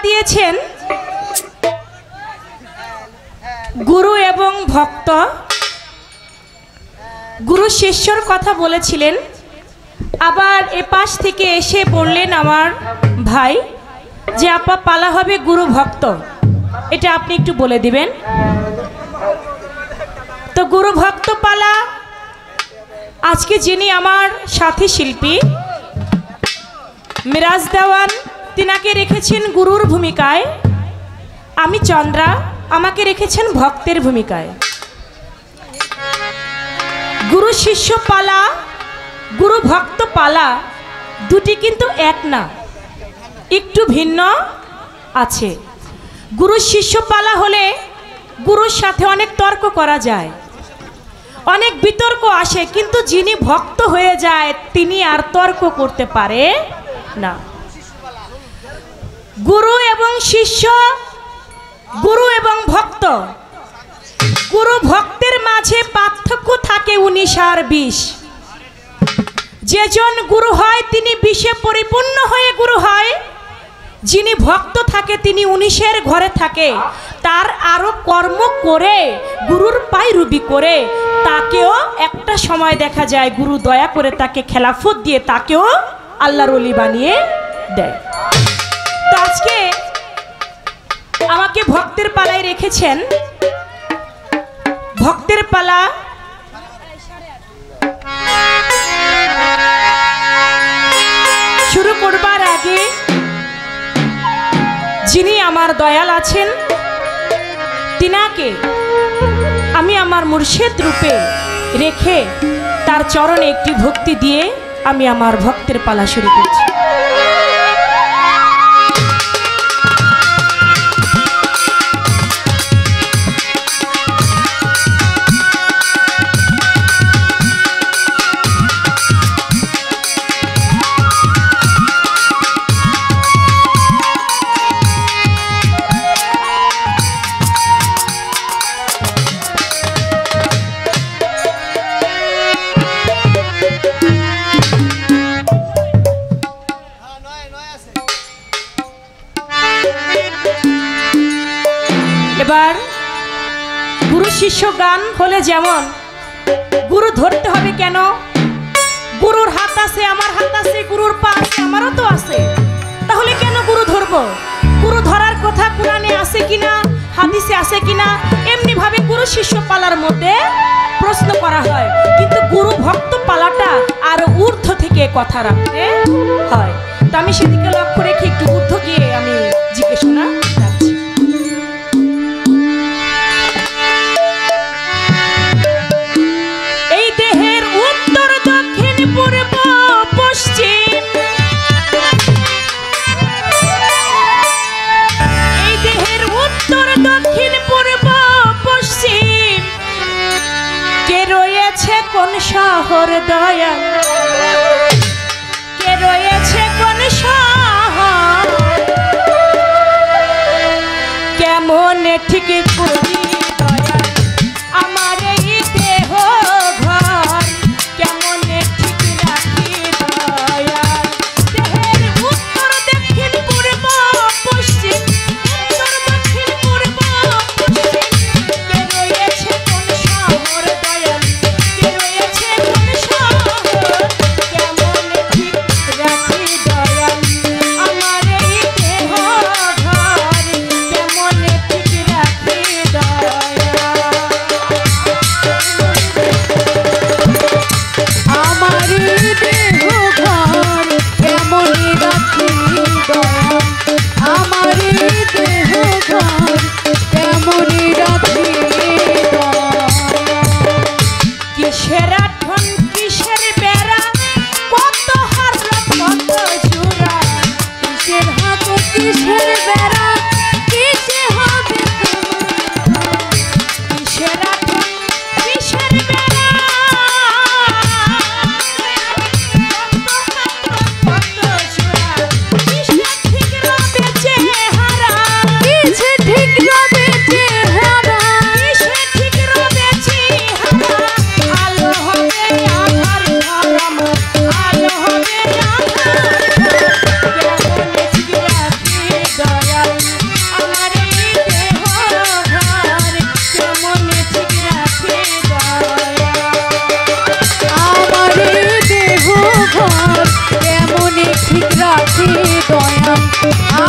দিয়েছেন গুরু এবং ভক্ত। গুরু শিষ্যর কথা বলেছিলেন, আবার এ পাশ থেকে এসে বললেন আমার ভাই যে আপা পালা হবে গুরু ভক্ত, এটা আপনি একটু বলে দিবেন। তো গুরু ভক্ত পালা আজকে যিনি আমার সাথী শিল্পী মিরাজ দেওয়ান, তিনাকে রেখেছেন গুরুর ভূমিকায়, আমি চন্দ্রা আমাকে রেখেছেন ভক্তের ভূমিকায়। গুরু শিষ্য পালা, গুরু ভক্ত পালা দুটি কিন্তু এক না, একটু ভিন্ন আছে। গুরু শিষ্য পালা হলে গুরুর সাথে অনেক তর্ক করা যায়, অনেক বিতর্ক আসে, কিন্তু যিনি ভক্ত হয়ে যায় তিনি আর তর্ক করতে পারে না। গুরু এবং শিষ্য, গুরু এবং ভক্ত, গুরু ভক্তের মাঝে পার্থক্য থাকে 19 আর 20। যেজন গুরু হয় তিনি 20-এ পরিপূর্ণ হয়ে গুরু হয়, যিনি ভক্ত থাকে তিনি 19-এর ঘরে থাকে, তার আরো কর্ম করে গুরুর পায়রুবি করে তাকেও একটা সময় দেখা যায় গুরু দয়া করে তাকে খেলাফত দিয়ে তাকেও আল্লাহর ওলি বানিয়ে দেয়। তো আজকে আমাকে ভক্তের পালায় রেখেছেন। ভক্তের পালা শুরু করবার আগে যিনি আমার দয়াল আছেন তিনাকে আমি আমার মুর্শিদ রূপে রেখে তার চরণে একটি ভক্তি দিয়ে আমি আমার ভক্তের পালা শুরু করছি। এবার গুরু শিষ্য গান হলে যেমন গুরু ধরতে হবে কেন, গুরুর হাত আছে আমার হাত আছে, গুরুর পা আছে আমারও তো আছে, তাহলে কেন গুরু ধরবো? গুরু ধরার কথা কোরআনে আছে কিনা, হাদিসে আছে কিনা, এমনি ভাবে গুরু শিষ্য পালার মধ্যে প্রশ্ন করা হয়, কিন্তু গুরু ভক্ত পালাটা আরো ঊর্ধ্ব থেকে কথা রাখতে হয়। তো আমি সেদিকে লক্ষ্য রেখে একটু ঊর্ধ্ব গিয়ে আমি জিজ্ঞাসা রাখছি। কোন শহর দয়াল, কে রয়েছে কোন শহর, কেমন ঠিক করি দয়াল আমার এই দেহ ঘর, কেমন ঠিক রাখি দয়াল দেহের উত্তর দক্ষিণ পূর্ব পশ্চিম, উত্তর দক্ষিণ পূর্ব পশ্চিম, কে রয়েছে কোন শহর দয়াল, আমার এই দেহ ঘর কেমন ঠিক রাখি দয়াল।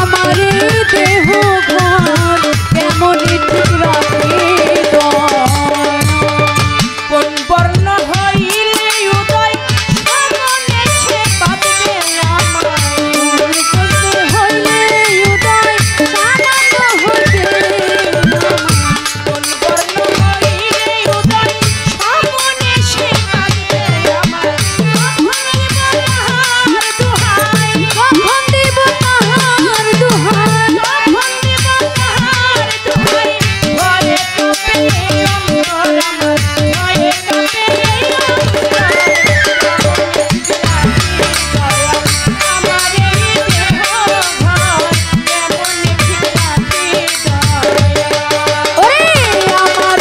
আমার দেহ ঘর কেমন ঠিক রাখি কোন বর্ণ হইলে উদয় সামনে সে বাঁধবে আমায় হইলে উদয় সামান্য হতে কোন বর্ণ হইলে উদয় সামনে সে বাঁধবে আমায় কখন দেব তাহার দোহাই কখন দেব তাহার দোহাই ভয়ে কাঁপে অন্তর আমার ভয়ে কাঁপে আমার এই দেহ ঘর কেমন ঠিক রাখি ওরে আমার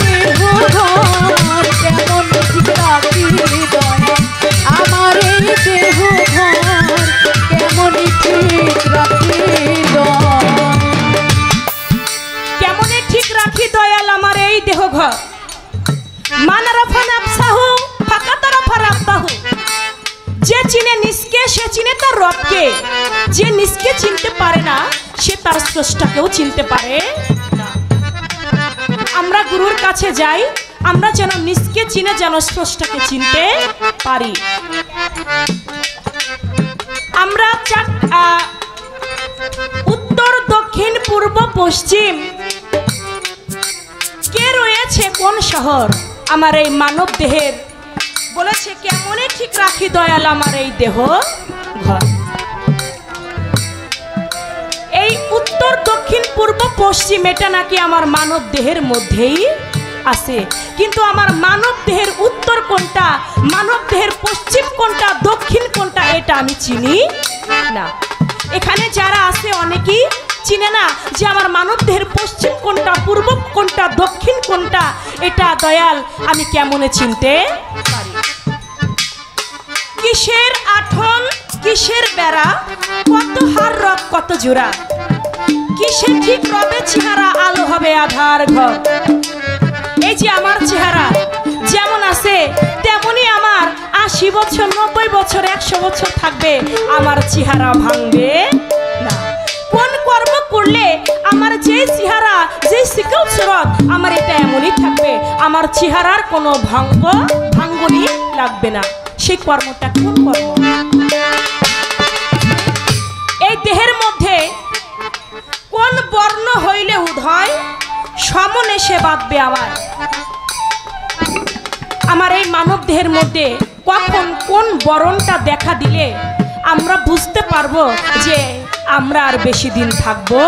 দেহ ঘর কেমন ঠিক রাখি আমার দেহ ঘর কেমন ঠিক রাখি কেমনে ঠিক রাখি দয়াল আমার এই দেহ ঘর মানারফা নাফসাহু ফাকাতারাফা রাব্বাহু যে চিনে নিজকে সে চিনে তার রবকে যে নিজকে চিনতে পারে না সে তার স্রষ্টাকেও চিনতে পারে না আমরা গুরুর কাছে যাই আমরা যেন নিজকে চিনে যেন স্রষ্টাকে চিনতে পারি আমরা উত্তর দক্ষিণ পূর্ব পশ্চিম কে রয়েছে কোন শহর আমার এই মানব দেহের বলেছে কেমনে ঠিক রাখি দয়াল আমার এই দেহ ঘর এই উত্তর দক্ষিণ পূর্ব পশ্চিম এটা নাকি আমার মানব দেহের মধ্যেই আছে কিন্তু আমার মানব দেহের উত্তর কোনটা মানব দেহের পশ্চিম কোনটা দক্ষিণ কোনটা এটা আমি চিনি না এখানে যারা আছে অনেকেই চিনে না যে আমার মানব দেহের পশ্চিম কোনটা পূর্ব কোনটা দক্ষিণ কোনটা এটা দয়াল আমি কেমনে চিনতে পারি কিসের আঠন কিসের বেড়া কত হার রব কত জোড়া কিসের ঠিক রবে চেহারা আলো হবে আধার ঘর এই যে আমার চেহারা যেমন আছে তেমনি আমার 80 বছর 90 বছর 100 বছর থাকবে আমার চেহারা ভাঙবে না কোন কর্ম করলে আমার যে চেহারা যে শিকল সুরত আমার এটা এমনই থাকবে আমার চেহারার কোনো ভাঙ্গনি লাগবে না সেই কর্মটা কোন কর্ম এই দেহের মধ্যে কোন বর্ণ হইলে উদয় সমনে সে বাঁধবে আমার এই মানব দেহের মধ্যে কখন কোন বরণটা দেখা দিলে আমরা বুঝতে পারবো যে আমরা আর বেশি দিন থাকবো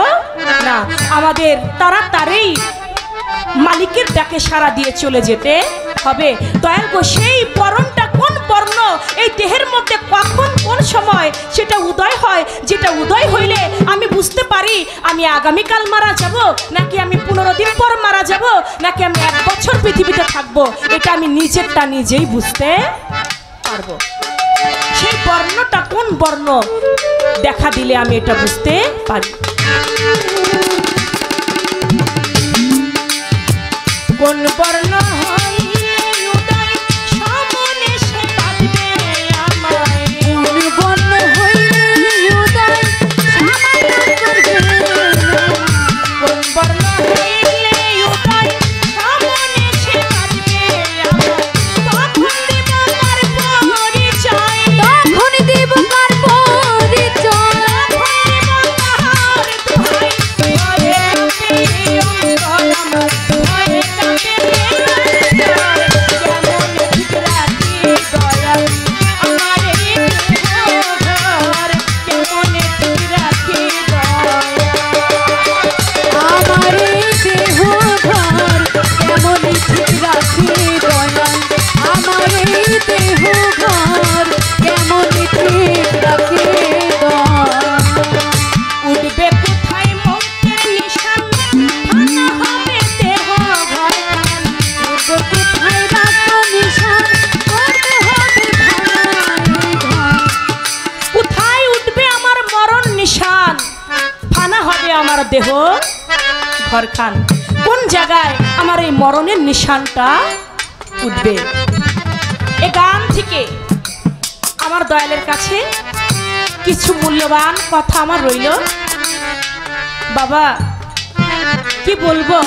না আমাদের তাড়াতাড়ি মালিকের ডাকে সাড়া দিয়ে চলে যেতে হবে দয়াল গো সেই বরণটা কোন বর্ণ এই দেহের মধ্যে কখন কোন সময় সেটা উদয় হয় যেটা উদয় হইলে আমি বুঝতে পারি আমি আগামীকাল মারা যাব নাকি আমি 15 দিন পর মারা যাব নাকি আমি 1 বছর পৃথিবীতে থাকবো এটা আমি নিজেরটা নিজেই বুঝতে পারবো সেই বর্ণটা কোন বর্ণ দেখা দিলে আমি এটা বুঝতে পারি কোন বর্ণ হইলে উদয় সমনে সে বাঁধবে আমায় কোন বর্ণ হইলে উদয় সামান্য করবে কোন বর্ণ হইলে উদয় সমনে সে বাঁধবে আমায় তখন দেব কার পরিচয় দেহ ঘরখান কোন জায়গায় আমার এই মরণের নিশানটা উঠবে এই গান থেকে আমার দয়ালের কাছে কিছু মূল্যবান কথা আমার রইল বাবা কি বলবো,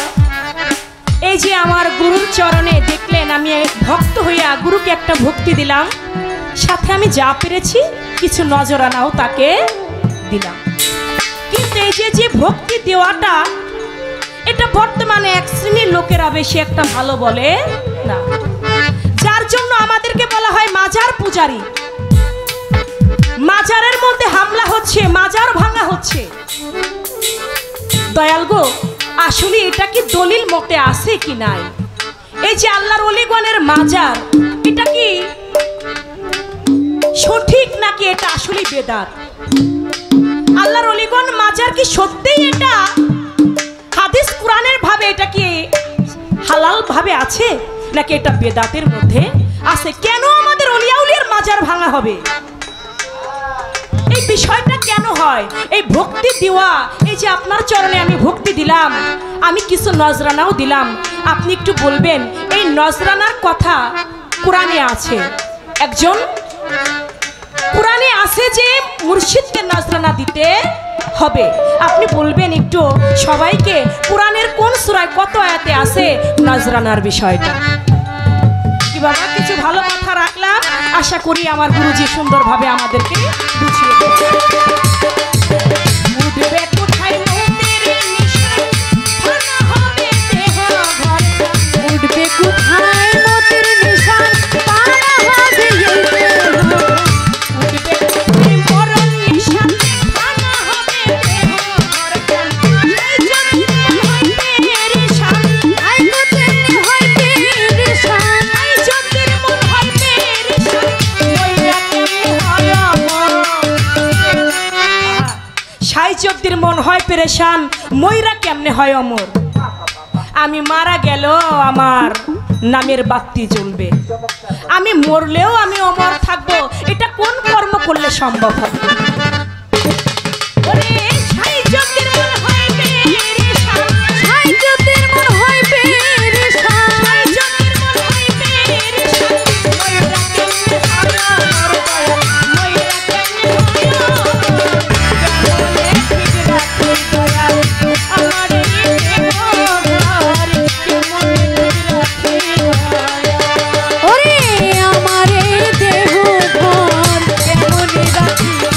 এই যে আমার গুরুর চরণে দেখলেন আমি ভক্ত হইয়া গুরুকে একটা ভক্তি দিলাম, সাথে আমি যা পেরেছি কিছু নজরানাও তাকে দিলাম। কিন্তু এই যে ভক্তি দেওয়াটা এটা বর্তমানে এক শ্রেণীর লোকেরা বেশি একটা ভালো বলে না, যার জন্য আমাদেরকে বলা হয় মাজার পূজারী। মাজারের মধ্যে হামলা হচ্ছে, মাজার ভাঙা হচ্ছে। দয়াল গো, আসলে এটা কি দলিল মতে আছে কি নাই? এই যে আল্লাহর ওলিগণের মাজার, এটা কি সঠিক নাকি এটা আসলে বেদাত? আল্লাহর ওলিগণ মাজার কি সত্যিই এটা হাদিস কোরআনের ভাবে এটা কি হালাল ভাবে আছে নাকি এটা বেদাতের মধ্যে আছে? কেন আমাদের ওলিয়াউলিয়ার মাজার ভাঙা হবে? এই বিষয়টা কেন হয়? এই ভক্তি দেওয়া, এই যে আপনার চরণে আমি ভক্তি দিলাম, আমি কিছু নজরানাও দিলাম, আপনি একটু বলবেন এই নজরানার কথা কোরআনে আছে, একজন কোরআনে আছে যে মুর্শিদকে নজরানা দিতে হবে। আপনি বলবেন একটু সবাইকে কোরআনের কোন সূরায় কত আয়াতে আছে নজরানার বিষয়টা? কি বাবা, কিছু ভালো কথা রাখলাম, আশা করি আমার গুরুজি সুন্দরভাবে আমাদেরকে বুঝিয়ে দেবে। উঠবে কোথায় মোদের নিশান, ভাঙা হবে দেহ ঘর। উঠবে কোথায় মোদের নিশান, পাড়া হবে এই দেহ। উঠবে কোথায় মরণ নিশান, ভাঙা হবে দেহ ঘর। আই তো তেমনি হয় পেরেশান। সাইজব্দির মন হয় পেরেশান, ময়রা কেমনে হয় অমর। আমি মারা গেল আমার নামের বাতি জ্বলবে, আমি মরলেও আমি অমর থাকবো, এটা কোন কর্ম করলে সম্ভব হবে? ওরে সাইজব্দির মন হয় পেরেশান, সাইজতের মন হয় পেরেশান। সাইজব্দির মন হয় পেরেশান, ময়রা কেমনে হয় অমর, ময়রা কেমনে হয় অমর। ওরে আমারে দেহ ঘর কেমন রাখিয়া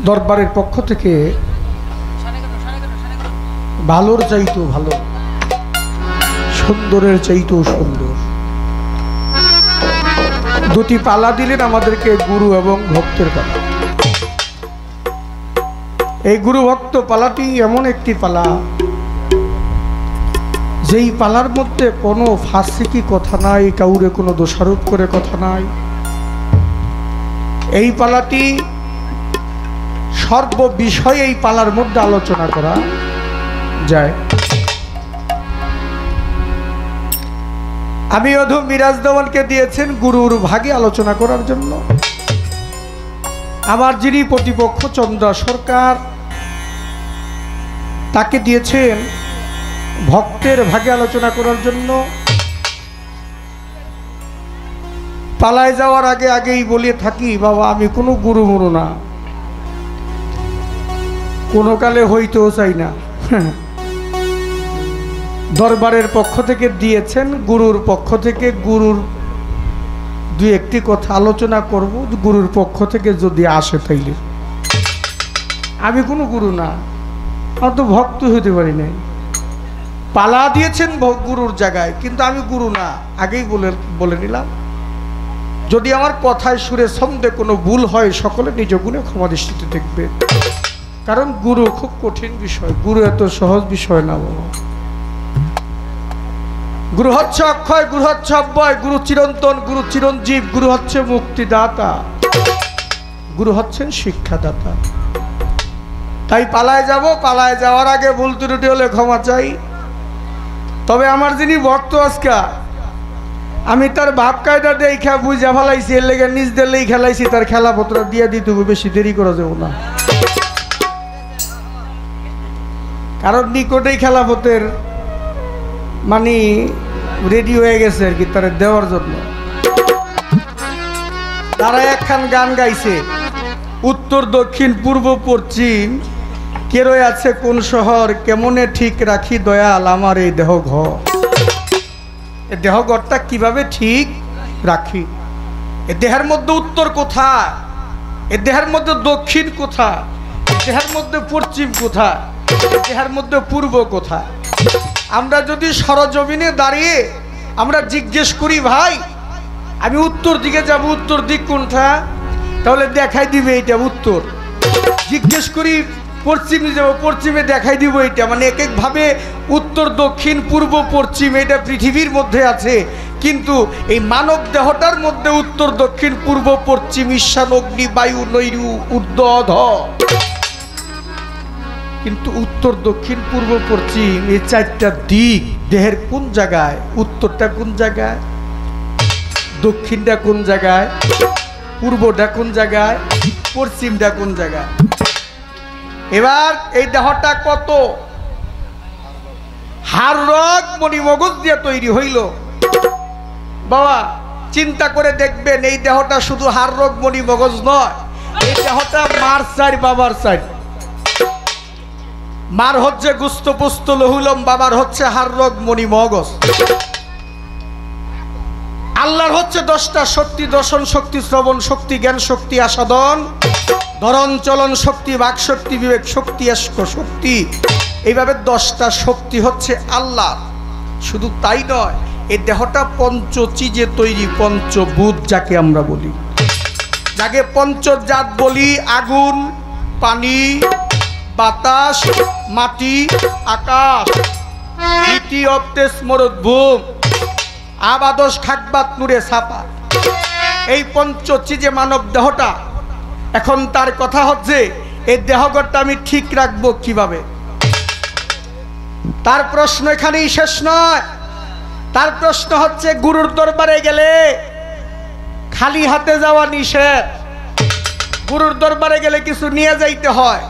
দরবারের পক্ষ থেকে ভালোর চাইতেও ভালো, সুন্দরের চাইতেও সুন্দর দুটি পালা দিলেন আমাদেরকে, গুরু এবং ভক্তের পালা। এই গুরু ভক্ত পালাটি এমন একটি পালা, যেই পালার মধ্যে কোনো ফাঁসিকি কথা নাই, কাউরে কোনো দোষারোপ করে কথা নাই। এই পালাটি সর্ব বিষয়ে এই পালার মধ্যে আলোচনা করা যায়। আমি অধু মিরাজ দেওয়ানকে দিয়েছেন গুরুর ভাগে আলোচনা করার জন্য। আমার যিনি প্রতিপক্ষ চন্দ্রা সরকার, তাকে দিয়েছেন ভক্তের ভাগে আলোচনা করার জন্য। পালায় যাওয়ার আগেই বলে থাকি, বাবা আমি কোনো গুরু মুরু না, কোনো কালে হইতেও চাই না। দরবারের পক্ষ থেকে দিয়েছেন, গুরুর পক্ষ থেকে গুরুর দুই একটি কথা আলোচনা করব, গুরুর পক্ষ থেকে যদি আসে তাইলে। আমি কোনো গুরু না, আমার তো ভক্ত হইতে পারি নাই। পালা দিয়েছেন গুরুর জায়গায়, কিন্তু আমি গুরু না, আগেই বলে নিলাম। যদি আমার কথায় সুরে ছন্দে কোনো ভুল হয়, সকলে নিজ গুণে ক্ষমা দৃষ্টিতে দেখবে। কারণ গুরু খুব কঠিন বিষয়, গুরু এত সহজ বিষয় না বাবা। গুরু হচ্ছে অক্ষয়, গুরু হচ্ছে অব্যয়, গুরু চিরন্তন, গুরু চিরঞ্জীব, গুরু হচ্ছে মুক্তিদাতা, গুরু হচ্ছেন শিক্ষাদাতা। তাই পালায় যাব, পালায় যাওয়ার আগে ভুল ত্রুটি হলে ক্ষমা চাই। তবে আমার যিনি ভক্ত আজকে, আমি তার ভাব কায়দা দেখা বুঝা ফেলাইছি, এর লেগে নিজ দিলেই খেলাইছি, তার খেলাপত্র দিয়ে দিতে হবে, বেশি দেরি করা যাবো না। কারণ নিকটেই খেলাপথের মানে রেডি হয়ে গেছে আর কি, তারা দেওয়ার জন্য। তারা একখান গান গাইছে, উত্তর দক্ষিণ পূর্ব পশ্চিম কে রয়ে আছে কোন শহর, কেমনে ঠিক রাখি দয়াল আমার এই দেহ ঘর। এই দেহ ঘরটা কিভাবে ঠিক রাখি? এ দেহের মধ্যে উত্তর কোথায়, এ দেহের মধ্যে দক্ষিণ কোথায়, দেহের মধ্যে পশ্চিম কোথায়, দেহের মধ্যে পূর্ব কোথায়? আমরা যদি সরজমিনে দাঁড়িয়ে আমরা জিজ্ঞেস করি, ভাই আমি উত্তর দিকে যাব, উত্তর দিক কোনটা, তাহলে দেখাই দিবে এটা উত্তর। জিজ্ঞেস করি পশ্চিমে যাব, পশ্চিমে দেখাই দিব এটা। মানে এক একভাবে উত্তর দক্ষিণ পূর্ব পশ্চিম এটা পৃথিবীর মধ্যে আছে, কিন্তু এই মানব দেহটার মধ্যে উত্তর দক্ষিণ পূর্ব পশ্চিম ঈশান অগ্নি বায়ু নৈরু ঊর্ধ্ব অধ, কিন্তু উত্তর দক্ষিণ পূর্ব পশ্চিম এই চারটা দিক দেহের কোন জায়গায়? উত্তরটা কোন জায়গায়, দক্ষিণটা কোন জায়গায়, পূর্বটা কোন জায়গায়, পশ্চিমটা কোন জায়গায়? এবার এই দেহটা কত হাড় রগ মণিমগজ দিয়ে তৈরি হইল বাবা, চিন্তা করে দেখবেন এই দেহটা শুধু হাড় রগ মণিমগজ নয়, এই দেহটা মার চার বাবার চার। মার হচ্ছে গুস্ত পুস্ত লহুলম, বাবার হচ্ছে হাড় রগ মণিমগজ। আল্লাহর হচ্ছে 10টা শক্তি, দর্শন শক্তি, শ্রবণ শক্তি, জ্ঞান শক্তি, আসাদন, ধরন চলন শক্তি, বাক শক্তি, বিবেক শক্তি, আস্ক শক্তি। এইভাবে 10টা শক্তি হচ্ছে আল্লাহ। শুধু তাই নয়, এই দেহটা পঞ্চচিজে তৈরি, পঞ্চভূত যাকে আমরা বলি, যাকে পঞ্চজাত বলি। আগুন, পানি, বাতাস, মাটি, আকাশ, ইতি অপ্তেস মরুদ্ভূম, আবাদস খাকবাত নূরে ছাপা। এই পঞ্চচিজে মানব দেহটা। এখন তার কথা হচ্ছে এই দেহগতটা আমি ঠিক রাখবো কিভাবে? তার প্রশ্ন এখানেই শেষ নয়। তার প্রশ্ন হচ্ছে গুরুর দরবারে গেলে খালি হাতে যাওয়া নিষেধ, গুরুর দরবারে গেলে কিছু নিয়ে যাইতে হয়।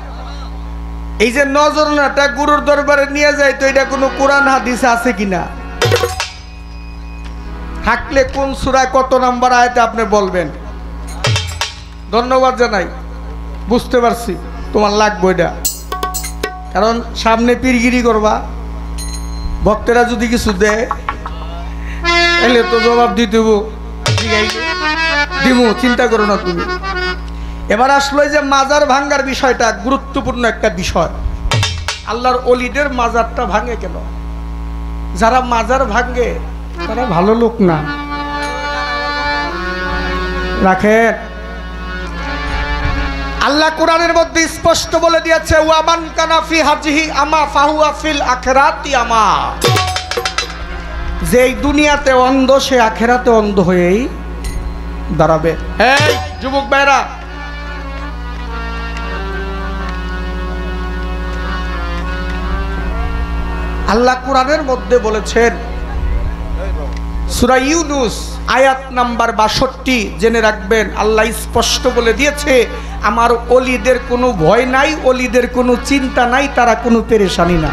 এই যে নজরানাটা গুরুর দরবারে নিয়ে যায়, তো এটা কোনো কোরআন হাদিস আছে কিনা? থাকলে কোন সূরায় কত নাম্বার আয়াতে আপনি বলবেন। ধন্যবাদ জানাই, বুঝতে পারছি তোমার লাগবে এটা। কারণ সামনে পীরগিরি করবা, ভক্তেরা যদি কিছু দেয় এলে তো জবাব দিতে দিব, চিন্তা করো না তুমি। এবার আসলো এই যে মাজার ভাঙ্গার বিষয়টা, গুরুত্বপূর্ণ একটা বিষয়। আল্লাহর অলিদের মাজারটা ভাঙে কেন? যারা মাজার ভাঙে তারা ভালো লোক না। রাখেন, আল্লাহ কোরআনের মধ্যে স্পষ্ট বলে দিয়েছে, ওয়ামান কানা ফি হাজিহি আমা ফাহুয়া ফিল আখিরাতি আমা। যে এই দুনিয়াতে অন্ধ সে আখিরাতে অন্ধ হয়েই দাঁড়াবে। এই যুবক ভাইরা, আল্লাহ কোরআনের মধ্যে বলেছেন সূরা ইউনূস আয়াত নাম্বার ৬২, জেনে রাখবেন, আল্লাহ স্পষ্ট বলে দিয়েছে আমার অলিদের কোনো ভয় নাই, অলিদের কোনো চিন্তা নাই, তারা কোনো পেরেশানি না।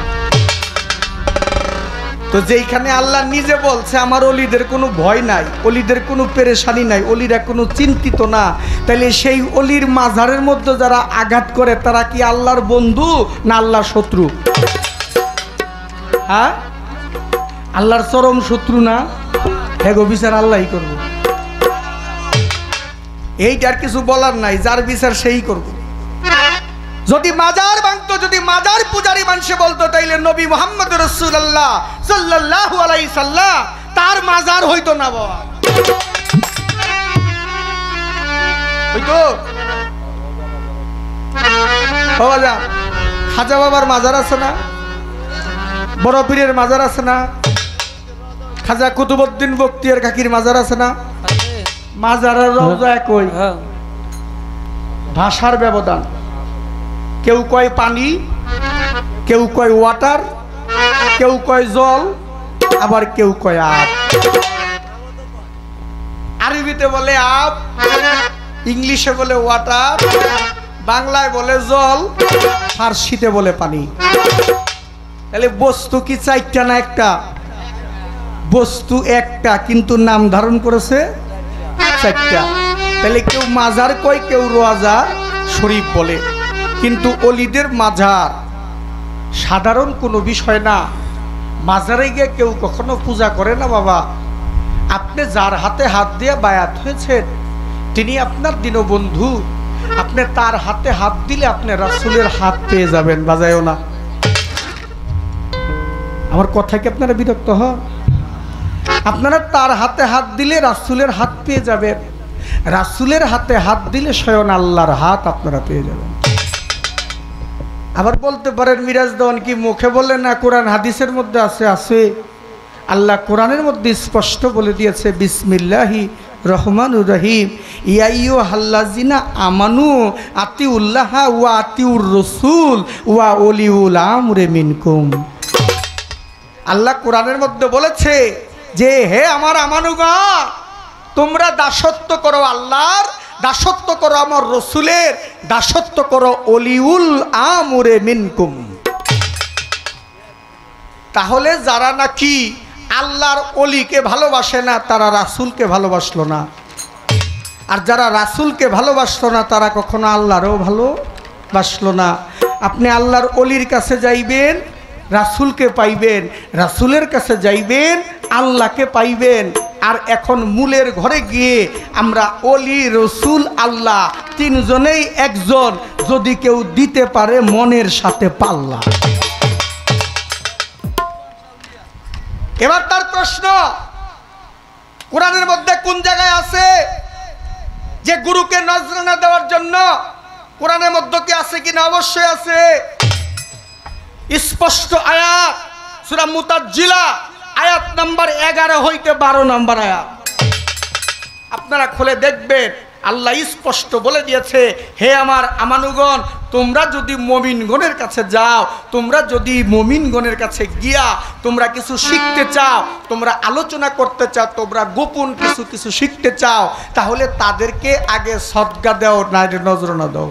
তো যেইখানে আল্লাহ নিজে বলছে আমার অলিদের কোনো ভয় নাই, অলিদের কোনো পেরেশানি নাই, অলিরা কোনো চিন্তিত না, তাহলে সেই অলির মাজারের মধ্যে যারা আঘাত করে তারা কি আল্লাহর বন্ধু না আল্লাহর শত্রু? হ্যাঁ, আল্লাহর চরম শত্রু না? হ্যাঁ, বিচার আল্লাহই করব। এইটার কিছু বলার নাই, যার বিচার সেই করব। যদি মাজার ভাঙতো, যদি মাজার পূজারি মানুষে বলতো, তাইলে নবী মুহাম্মদ রাসূলুল্লাহ সাল্লাল্লাহু আলাইহি সাল্লাম তার মাজার হইতো না। বাবা হইতো? বাবা, খাজা বাবার মাজার আছে না? বড় পীরের মাজার আছে না? খাজা কুতুবউদ্দিন বখতিয়ার কাকির মাজার আছে না? মাজারের রওজা একই, ভাষার ব্যবধান। কেউ কয় পানি, কেউ কয় ওয়াটার, কেউ কয় জল, আবার কেউ কয় আব। আরবিতে বলে আব, ইংলিশে বলে ওয়াটার, বাংলায় বলে জল, ফার্সিতে বলে পানি। তাহলে বস্তু কি চারটা না একটা? বস্তু একটা, কিন্তু নাম ধারণ করেছে চারটা। তাহলে কেউ মাজার কয়, কেউ রোজা শরীফ বলে, কিন্তু অলিদের মাজার সাধারণ কোনো বিষয় না। মাজারে গিয়ে কেউ কখনো পূজা করে না। বাবা, আপনি যার হাতে হাত দিয়ে বায়াত হয়েছেন তিনি আপনার দীনবন্ধু, আপনি তার হাতে হাত দিলে আপনি রাসূলের হাত পেয়ে যাবেন। বাজায়ও না। আমার কথা কি আপনারা বিরক্ত হন? আপনারা তার হাতে হাত দিলে রাসূলের হাত পেয়ে যাবেন, রাসূলের হাতে হাত দিলে স্বয়ং আল্লাহর হাত আপনারা পেয়ে যাবেন। আবার বলতে পারেন মিরাজ দেওয়ান কি মুখে বলে না, কোরআন হাদিসের মধ্যে আছে? আছে। আল্লাহ কোরআনের মধ্যে স্পষ্ট বলে দিয়েছে, বিসমিল্লাহি রহমানুর রহিম, ইয়া আইয়ুহাল্লাযিনা আমানু আতিউল্লাহা ওয়া আতিউর রাসূল ওয়া উলিউল আমরি মিনকুম। আল্লাহ কোরআনের মধ্যে বলেছে যে হে আমার আমানুগণ, তোমরা দাসত্ব করো আল্লাহর, দাসত্ব করো আমার রসুলের, দাসত্ব করো অলিউল আমরে মিনকুম। তাহলে যারা নাকি আল্লাহর অলিকে ভালোবাসে না তারা রাসূলকে ভালোবাসলো না, আর যারা রাসূলকে ভালোবাসলো না তারা কখনো আল্লাহরও ভালোবাসলো না। আপনি আল্লাহর অলির কাছে যাইবেন, রাসূলকে পাইবেন, রাসূলের কাছে যাইবেন, আল্লাহকে পাইবেন। আর এখন মূলের ঘরে গিয়ে আমরা অলি, রসুল, আল্লাহ তিনজনেই একজন, যদি কেউ দিতে পারে মনের সাথে পাল্লা। এবার তার প্রশ্ন, কোরআনের মধ্যে কোন জায়গায় আছে যে গুরুকে নজরানা দেওয়ার জন্য? কোরআনের মধ্যে কি আছে কিনা? অবশ্যই আছে। স্পষ্ট আয়াত, সূরা মুতাজ্জিলা আয়াত নাম্বার 11 হইতে 12 নম্বর আয়াত আপনারা খুলে দেখবেন। আল্লাহ স্পষ্ট বলে দিয়েছে, হে আমার আমানুগণ, তোমরা যদি মুমিনগণের কাছে যাও, তোমরা যদি মুমিনগণের কাছে গিয়া তোমরা কিছু শিখতে চাও, তোমরা আলোচনা করতে চাও, তোমরা গোপন কিছু শিখতে চাও, তাহলে তাদেরকে আগে সদকা দাও, না নজরানা দাও।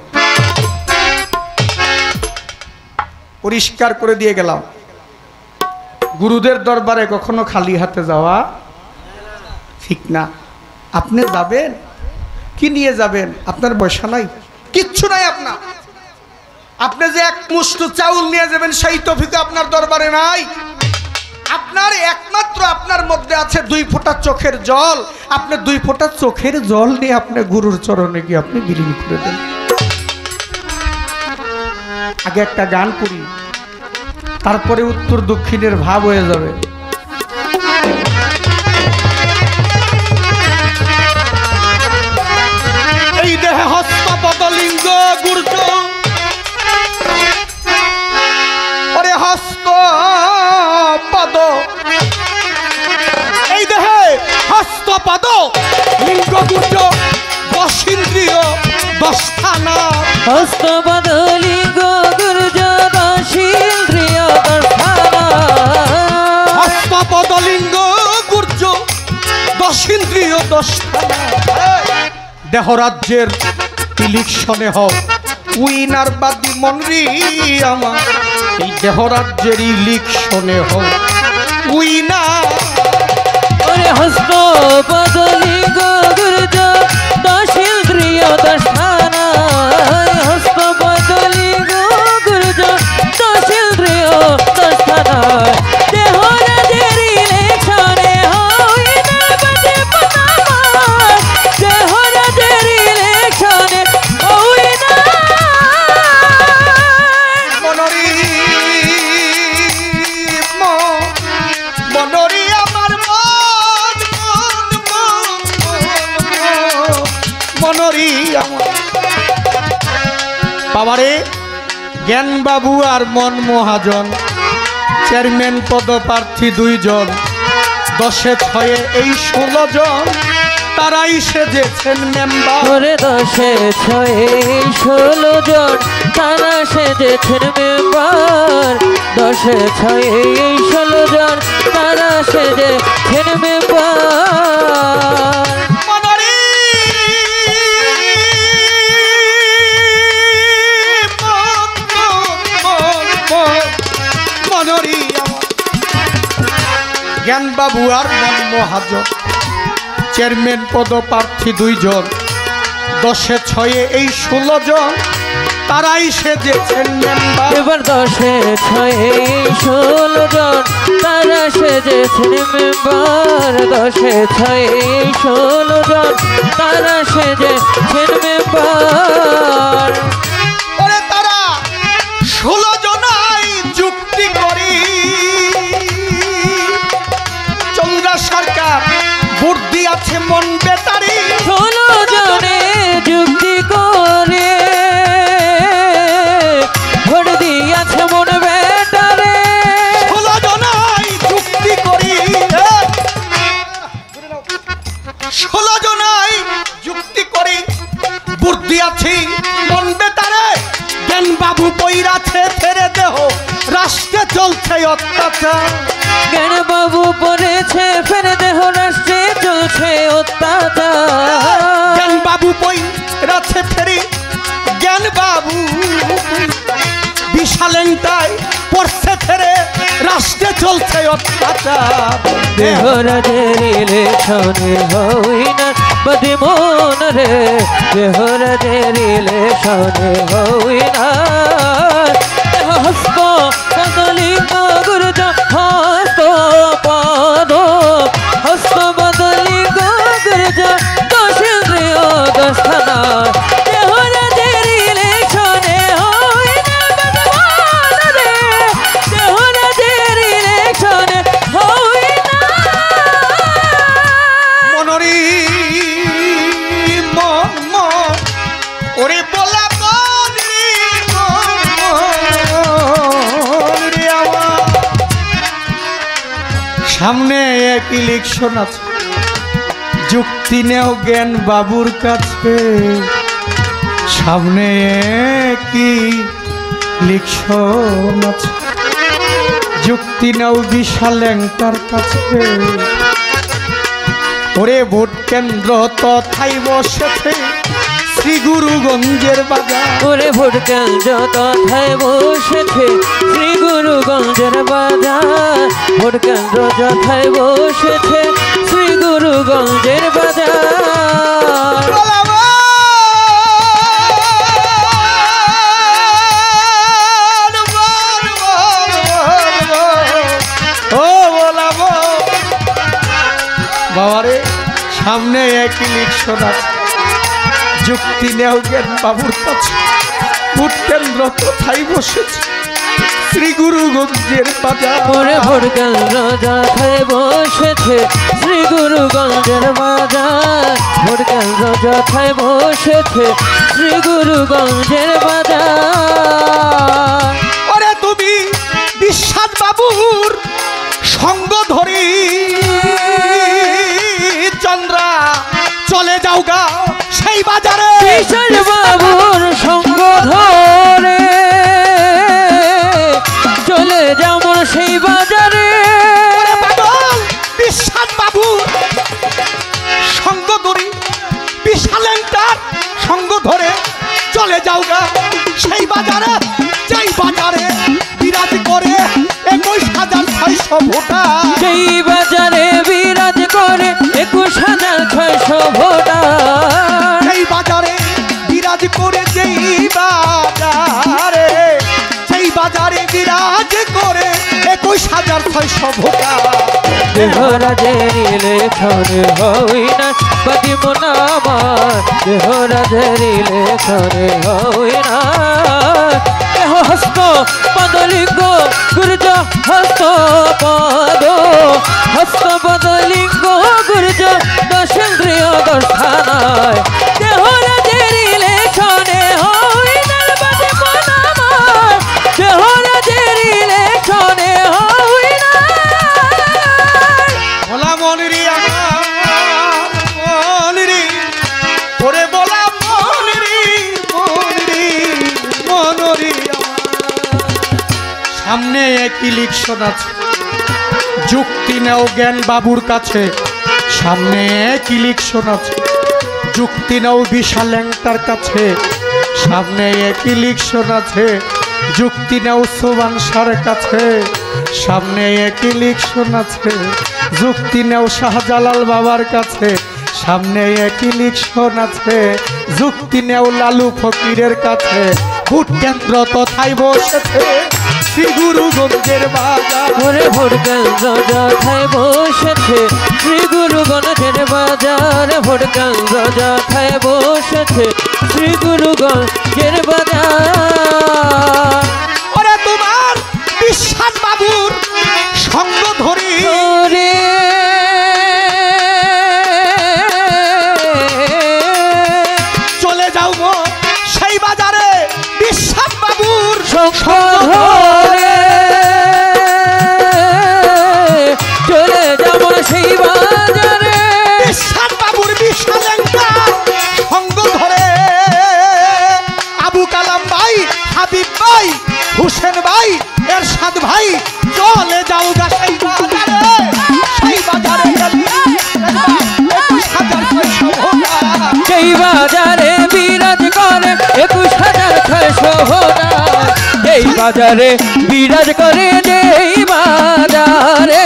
পরিষ্কার করে দিয়ে গেলাম। গুরুদের দরবারে কখনো খালি হাতে যাওয়া ঠিক না। আপনি যাবেন, কি নিয়ে যাবেন? আপনার পয়সা নাই, কিচ্ছু নাই আপনার। আপনি যে এক মুষ্টি চাউল নিয়ে যাবেন সেই তৌফিক আপনার দরবারে নাই। আপনার একমাত্র আপনার মধ্যে আছে 2 ফোঁটা চোখের জল। আপনি 2 ফোঁটা চোখের জল নিয়ে আপনি গুরুর চরণে গিয়ে আপনি বিলীন করে দেন। আগে একটা গান করি, তারপরে উত্তর দক্ষিণের ভাব হয়ে যাবে। এই দেহে হস্ত পদলিঙ্গ গুর্জ, ওরে হস্ত পদ, এই দেহে হস্ত পদ লিঙ্গ গুর্জ, দশিন্দ্রিয় দশখানা। হস্ত বদলিঙ্গ গুর্জ দশিন্দ্রিয় দশখানা। হস্ত পদলিঙ্গ গুর্জ দশিন্দ্রিয় দশখানা। দেহ রাজ্যের ইলেকশনে হোক উইনার বাদী মনরি আমার, এই দেহ রাজ্যের ইলেকশনে হোক উইনার। ওরে হস্ত বদলিঙ্গ গুর্জ দশিন্দ্রিয় দশখানা। হস্ত বদলিঙ্গ গুর্জ দশিন্দ্রিয় দশখানা। দেহ রাজের ইলেকশনে হই না বাজে পনামার। দেহ রাজের ইলেকশনে হই না। মনরি মনরি আমার মন মনরি আমার বাবারে। জ্ঞান বাবু আর মন মহাজন চেয়ারম্যান পদপ্রার্থী 2 জন, 10-এ 6-এ এই 16 জন, তারাই সেজেছেন মেম্বার। ওরে 10-এ 6-এ 16 জন তারা সেজেছেন মেম্বার। 10-এ 6-এ 16 জন তারা সেজেছেন মেম্বার। মনরি মনরি আমার জ্ঞান বাবু আর মন মহাজন চেয়ারম্যান পদপ্রার্থী 2 জন, 10-এ 6-এ এই 16 জন, তারাই সেজেছেন মেম্বার। এবার 10-এ 6-এ 16 জন তারা সেজেছেন মেম্বার। 10-এ 6-এ 16 জন তারা সেজেছেন মেম্বার। ওরে তারা 16 জনাই যুক্তি করি, চন্দ্রা সরকার বুদ্ধি আছে মন বেতারি। 16 জনে যুক্তি করে ভোট দিয়াছে মন বেটারে। 16 জনাই যুক্তি করি, 16 জনাই যুক্তি করি, বুদ্ধি আছে মন বেতারে। জ্ঞান বাবু বইরাছে ফেরে দেহ, রাষ্ট্রে চলছে অত্যাচার। জ্ঞান বাবু পড়েছে ফেরে দেহ, রাষ্ট্রে চলছে অত্যাচার। জ্ঞান বাবু বইরাছে ফেরি, জ্ঞান বাবু বিশালেন্টাই পড়ছে ফেরে, রাষ্ট্রে চলছে অত্যাচার। দেহ রাজের ইলেকশনে হই না বাদে মন রে। দেহ রাজের ইলেকশনে হই না। হস্ত বদলিঙ্গ গুর্জ হস্ত পদ। হস্ত বদলিঙ্গ গুর্জ দশিন্দ্রিয় দশখানা। দেহ রাজের ইলেকশনে হই না বাদে মন রে। দেহ রাজের ইলেকশনে হই না। মনরি ওরে বলা মনরি মনরি আমার। সামনে এক ইলেকশন আছে, যুক্তি নেও জ্ঞান বাবুর কাছে। সামনে কি ইলেকশন আছে, যুক্তি নেও বিশাল ল্যাংটার কাছে। ওরে ভোট কেন্দ্র তথাই বসেছে শ্রী গুরুগঞ্জের বাজার। ওরে ভোট কেন্দ্র তথায় বসেছে শ্রী গুরুগঞ্জের বাজার। ভোট কেন্দ্র যথায় বসেছে শ্রী গুরুগঞ্জের বাজার। বাবারে সামনে এক ইলেকশন আছে, যুক্তি নেও জ্ঞান বাবুর কাছে। ভোট কেন্দ্র কোথায় বসেছে শ্রী গুরুগঞ্জের বাজার ওরে ভোট কেন্দ্র যথায় বসেছে শ্রী গুরুগঞ্জের বাজার ভোট কেন্দ্র যথায় বসেছে শ্রী গুরুগঞ্জের বাজার ওরে তুমি বিশ্বাস বাবুর সঙ্গ ধরি চন্দ্রা চলে যাও গা সেই বাজারে বিশাল বাবুর সঙ্গ ধরে চলে যেমন সেই বাজারে ওরে পাগল বিশ্বাস বাবুর সঙ্গ ধরি বিশালেন্টার সঙ্গ ধরে চলে যাও গা সেই বাজারে যেই বাজারে বিরাজ করে 21,600 ভোটার সেই বাজারে বিরাজ করে 21,600 ভোটার সেই বাজারে বিরাজ করে যেই বাজারে সেই বাজারে বিরাজ করে 21,600 ভোটার দেহরাজের লেখনে হই না পদিমনামার দেহরাজের লেখনে হই না দেহ হস্ত পদলিঙ্গ গুর্জ হস্ত পদলিঙ্গ গুর্জ দশেন্দ্রিয় দর্শনায় দেহরাজের লেখনে হই না পদিমনামার দেহরাজের লেখনে হই না বলা মনরি আমার মনরি ওরে বলা মনরি মনরি মনরি আমার সামনে এক ইলেকশন আছে যুক্তি নাও জ্ঞান বাবুর কাছে সামনে এক ইলেকশন আছে যুক্তি নাও বিশাল ল্যাংটার কাছে সামনে এক ইলেকশন আছে যুক্তি নাও সোবান সার কাছে সামনে এক ইলেকশন আছে যুক্তি নাও শাহজালাল বাবার কাছে সামনে এক ইলেকশন আছে যুক্তি নাও লালু ফকিরের কাছে ভোট কেন্দ্র তথায় বসেছে শ্রী গুরুগঞ্জের বাজার ওরে ভোট কেন্দ্র যথায় বসেছে শ্রী গুরুগঞ্জের বাজার ভোট কেন্দ্র যথায় বসেছে শ্রী গুরুগঞ্জের বাজার ওরে তোমার বিশ্বাস বাবুর সঙ্গ ধরি ওরে চলে যাও গো সেই বাজারে বিশ্বাস বাবুর সঙ্গ ধরে চলে যাব সেই বাজারে বিশ্বাস বাবুর বিশাল সঙ্গ ধরে আবু কালাম ভাই হাবিব ভাই হুসেন ভাই এরশাদ ভাই চলে যাও গা সেই বাজারে সেই বাজারে 21,600 ভোটার সেই বাজারে বিরাজ করে 21,600 ভোটার এই বাজারে বিরাজ করে যেই বাজারে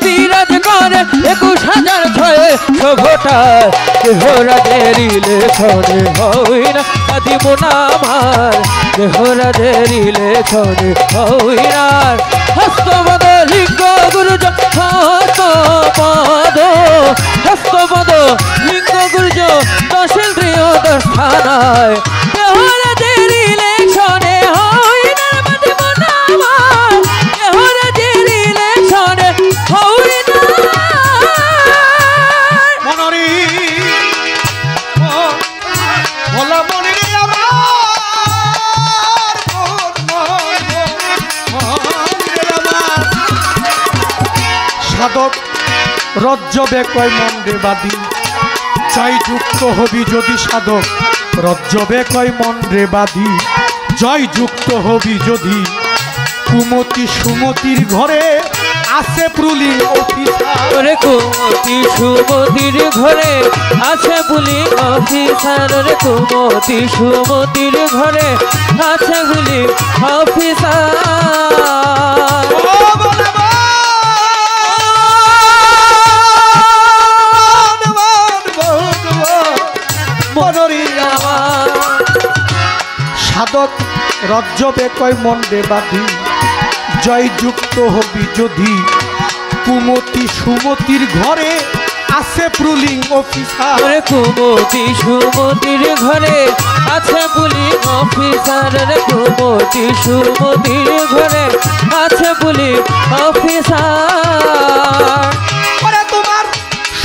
বিরাজ করে 21,600 ভোটার দেহরাজের লেখনে হই না পদিমনামার দেহরাজের লেখনে হই না হস্তপদ লিঙ্গ গুরুজ হস্তপদ লিঙ্গ গুরুজ দশেন্দ্রিয় দর্শনায় দেহরাজের লেখনে হই না পদিমনামার দেহরাজের লেখনে হই না মনরি ভোলা মনরি আমার মনরি আমার সাধক রজ্জবে কয় মন্ডে বাদী জয় যুক্ত হবি যদি সাধক রজ্জবে কয় মন্ডে বাদী জয় যুক্ত হবি যদি কুমতি সুমতির ঘরে আছে পুলিশ অফিসার রে কুমতি সুমতির ঘরে আছে পুলিশ অফিসার রে কুমতি সুমতির ঘরে আছে পুলিশ অফিসার ও বলবা মনরি আমার সাধক রজ্জবে কয় মন্ডে বাধি জয় যুক্ত হবি যদি কুমতি সুমতির ঘরে আছে পুলিং অফিসার। রে কুমতি সুমতির ঘরে আছে পুলিং অফিসার। রে কুমতি সুমতির ঘরে আছে পুলিং অফিসার। ওরে তোমার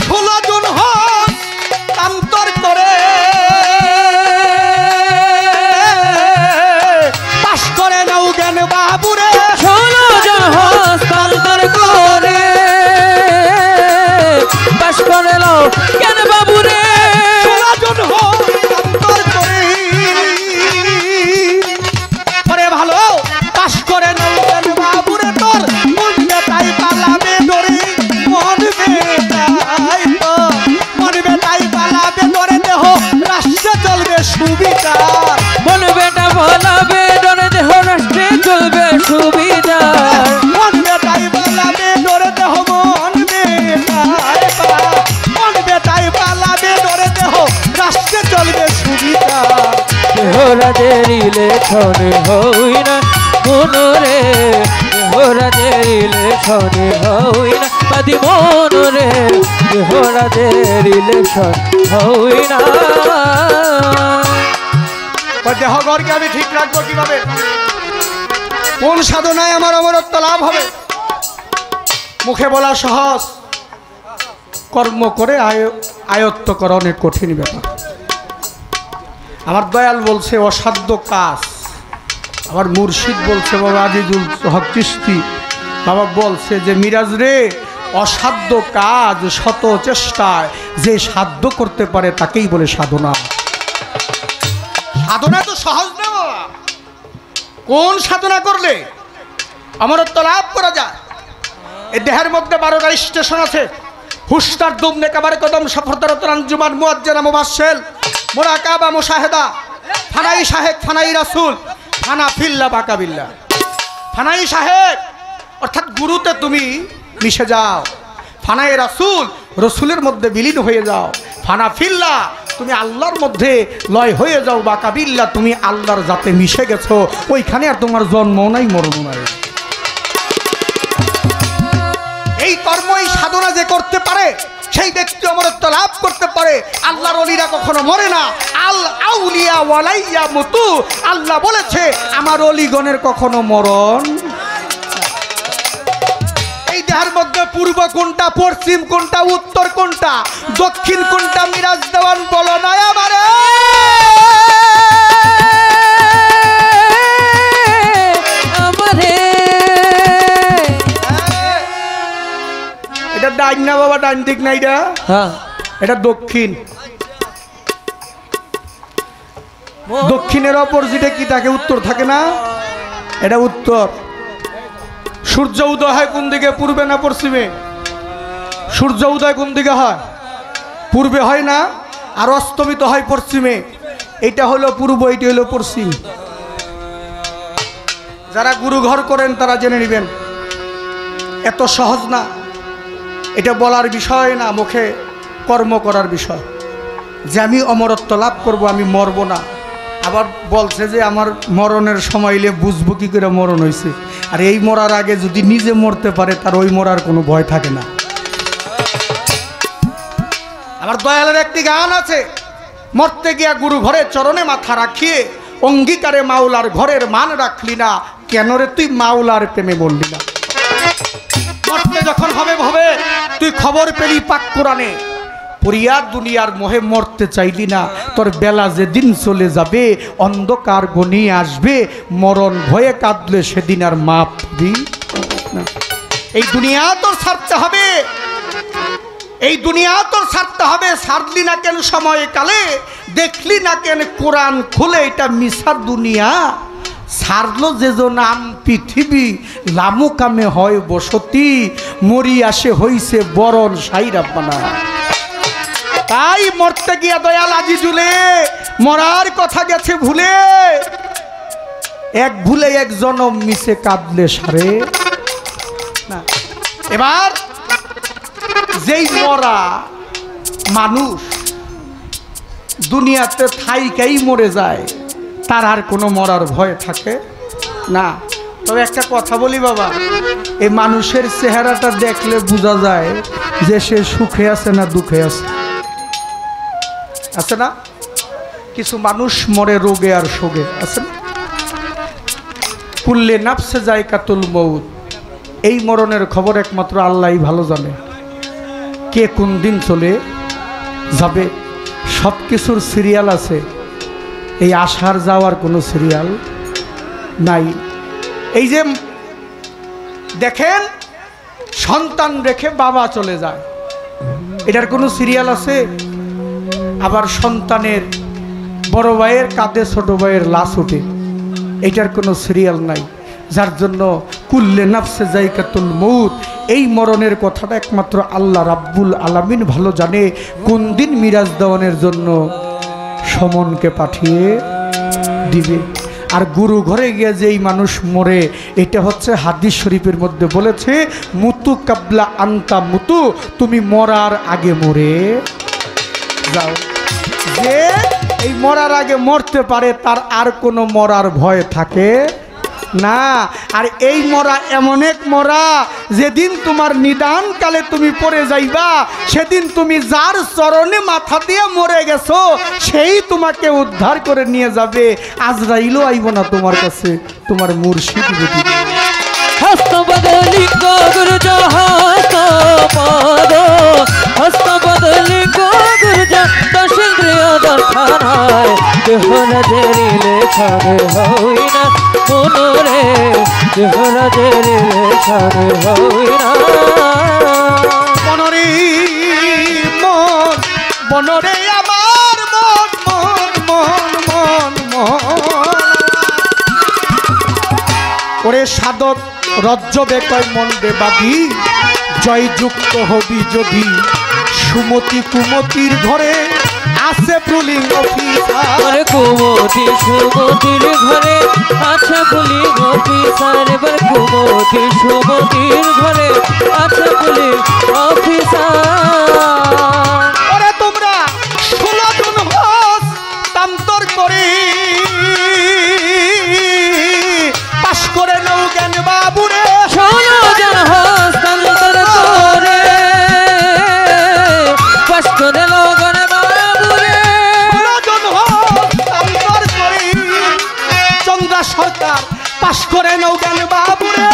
16 জন হস্তান্তর করে পাশ করে নাও জ্ঞান বাবুরে। 16 জন হস্তান্তর করে পাশ করে নাও জ্ঞান বাবুরে। 16 জন হস্তান্তর করে ওরে ভালো পাশ করে নাও জ্ঞান বাবুরে। তোর মন বেটাই পালাবে ধরে মন বেটাই তো মন বেটাই পালাবে ধরে দেহ রাষ্ট্রে চলবে সুবিধা। মন বেটা বলাবে ডরে দেহ রাষ্ট্রে চলবে সুবিধা। মন বেটাই পালাবে ধরে দেহ মন বেটাই পালাবে ধরে দেহ রাষ্ট্রে চলবে সুবিধা। দেহরাজের ইলেকশনে হই না মনরে। দেহরাজের ইলেকশনে হই না বাদি মনরে। দেহরাজের ইলেকশন হই না। দেহ ঘরকে আমি ঠিক রাখবো কিভাবে? কোন সাধনায় আমার অমরত্ব লাভ হবে? মুখে বলা সহজ, কর্ম করে আয়ত্ত করা অনেক কঠিন ব্যাপার। আমার দয়াল বলছে অসাধ্য কাজ। আমার মুর্শিদ বলছে বাবা আজিজুল হক চিশতি বাবা বলছে যে মিরাজ রে অসাধ্য কাজ শত চেষ্টায় যে সাধ্য করতে পারে তাকেই বলে সাধনা। সাধনা তো সহজ না বাবা। কোন সাধনা করলে অমরত্ব লাভ করা যায়? এই দেহের মধ্যে 12টা স্টেশন আছে। হুশতার দুমনে কাবার কদম সফরদার জুমান মুয়াজ্জানা মুবাশশির মুরাকাবা মুশাহেদা ফানাই শাহেক ফানাই রাসূল ফানা ফিল্লা বাকাবিল্লা। ফানাই শাহেক অর্থাৎ গুরুতে তুমি মিশে যাও। ফানাই রাসূল রসুলের মধ্যে বিলীন হয়ে যাও। ফানা ফিল্লা তুমি আল্লাহর মধ্যে লয় হয়ে যাও। বাকাবিল্লা তুমি আল্লাহর জাতে মিশে গেছো। ওইখানে আর তোমার জন্ম নাই মরণ নাই। এই কর্ম এই সাধনা যে করতে পারে সেই ব্যক্তি অমরত্ব লাভ করতে পারে। আল্লাহর ওলিরা কখনো মরে না। আল আউলিয়া ওয়ালাইয়া মুতু। আল্লাহ বলেছে আমার ওলিগণের কখনো মরণ। এই দেহের মধ্যে পূর্ব কোনটা, পশ্চিম কোনটা, উত্তর কোনটা, দক্ষিণ কোনটা মিরাজ দেওয়ান বলো না আমারে। এটা ডাইন না বাবা, ডাইন দিক না। এটা এটা দক্ষিণ। দক্ষিণের অপোজিটে কি থাকে? উত্তর থাকে না? এটা উত্তর। সূর্য উদয় হয় কোন দিকে? পূর্বে না পশ্চিমে? সূর্য উদয় কোন দিকে হয়? পূর্বে হয় না? আর অস্তমিত হয় পশ্চিমে। এটা হলো পূর্ব, এটা হলো পশ্চিম। যারা গুরু ঘর করেন তারা জেনে নেবেন এত সহজ না। এটা বলার বিষয় না, মুখে কর্ম করার বিষয়। যে আমি অমরত্ব লাভ করব, আমি মরব না। আবার বলছে যে আমার মরণের সময় এলে বুঝবো কি করে মরণ হয়েছে। আর এই মরার আগে যদি নিজে মরতে পারে তার ওই মরার কোনো ভয় থাকে না। আমার দয়ালের একটি গান আছে, মরতে গিয়া গুরু ঘরে চরণে মাথা রাখিয়ে অঙ্গীকারে মাওলার ঘরের মান রাখলি না, কেন রে তুই মাওলার প্রেমে বললি না। মরতে যখন হবে ভবে তুই খবর পেলি পাক কোরআনে, পরিয়া দুনিয়ার মোহে মরতে চাইলি না। তোর বেলা যেদিন চলে যাবে অন্ধকার ঘনিয়ে আসবে, মরণ ভয়ে কাঁদলে সেদিন আর মাপ দিবি না। এই দুনিয়া তোর ছাড়তে হবে, এই দুনিয়া তোর ছাড়তে হবে। ছাড়লি না কেন সময় কালে, দেখলি না কেন কোরআন খুলে, এটা মিশা দুনিয়া। ছাড়লো যে নাম পৃথিবী, লামু কামে হয় বসতি, মরি আসে হইছে বরণ সাইরাপানা। তাই মরতে গিয়া দয়াল আজিজুলে মরার কথা গেছে ভুলে, এক ভুলে এক জনম মিশে কাঁদলে সারে না। এবার যেই মরা মানুষ দুনিয়াতে থাইকাই মরে যায়, তার আর কোনো মরার ভয় থাকে না। তবে একটা কথা বলি বাবা, এই মানুষের চেহারাটা দেখলে বোঝা যায় যে সে সুখে আছে না দুঃখে আছে। আছে না? কিছু মানুষ মরে রোগে আর শোকে, আছে না? কুল্লে নাফসে যায়কাতুল মউত, এই মরণের খবর একমাত্র আল্লাহই ভালো জানে। কে কোন দিন চলে যাবে সব কিছুর সিরিয়াল আছে, এই আসার যাওয়ার কোনো সিরিয়াল নাই। এই যে দেখেন সন্তান রেখে বাবা চলে যায়, এটার কোনো সিরিয়াল আছে? আবার সন্তানের বড় ভাইয়ের কাঁধে ছোট ভাইয়ের লাশ ওঠে, এটার কোনো সিরিয়াল নাই। যার জন্য কুল্লে নাফসে যায়কাতুল মউত, এই মরণের কথাটা একমাত্র আল্লাহ রাব্বুল আলামিন ভালো জানে। কোন দিন মিরাজ দেওয়ানের জন্য সমনকে পাঠিয়ে দিবে। আর গুরু ঘরে গিয়ে যেই মানুষ মরে, এটা হচ্ছে হাদিস শরীফের মধ্যে বলেছে মুতু কাবলা আন্তা মুতু, তুমি মরার আগে মরে যাও। যে এই মরার আগে মরতে পারে তার আর কোনো মরার ভয় থাকে না। আর এই মরা এমন এক মরা, যেদিন তোমার নিদান কালে তুমি পড়ে যাইবা, সেদিন তুমি যার চরণে মাথা দিয়ে মরে গেছো সেই তোমাকে উদ্ধার করে নিয়ে যাবে। আজরাইলও আইব না তোমার কাছে, তোমার মুর্শিদ দিবে। হস্ত বদলি গুরজ হস্ত পদ, হস্ত বদলি গুরজ দশেন্দ্রিয় দর্শনায়, দেহরা জেরিলে ছাড়ে হই না মনরে, দেহরা জেরিলে ছাড়ে হই না মনরে মন, মনরে আমার মন মন মন মন মন। ওরে সাধক রজ্জবে কয় মন দেবাদি, জয়যুক্ত হবি যদি সুমতি কুমতির ঘরে আছে পুলিং অফিসার। কুমতি সুমতির ঘরে আছে পুলিং অফিসার, এবার কুমতি সুমতির ঘরে আছে পুলিং অফিসার। ওরে তোমরা 16 জন হস তান্তর করে পাশ করে নাও জ্ঞান বাবুরে, 16 জন হস্তান্তর করে পাশ করে নাও জ্ঞান বাবুরে, 16 জন হস্তান্তর করে চন্দ্রা সরকার পাশ করে নাও জ্ঞান বাবুরে।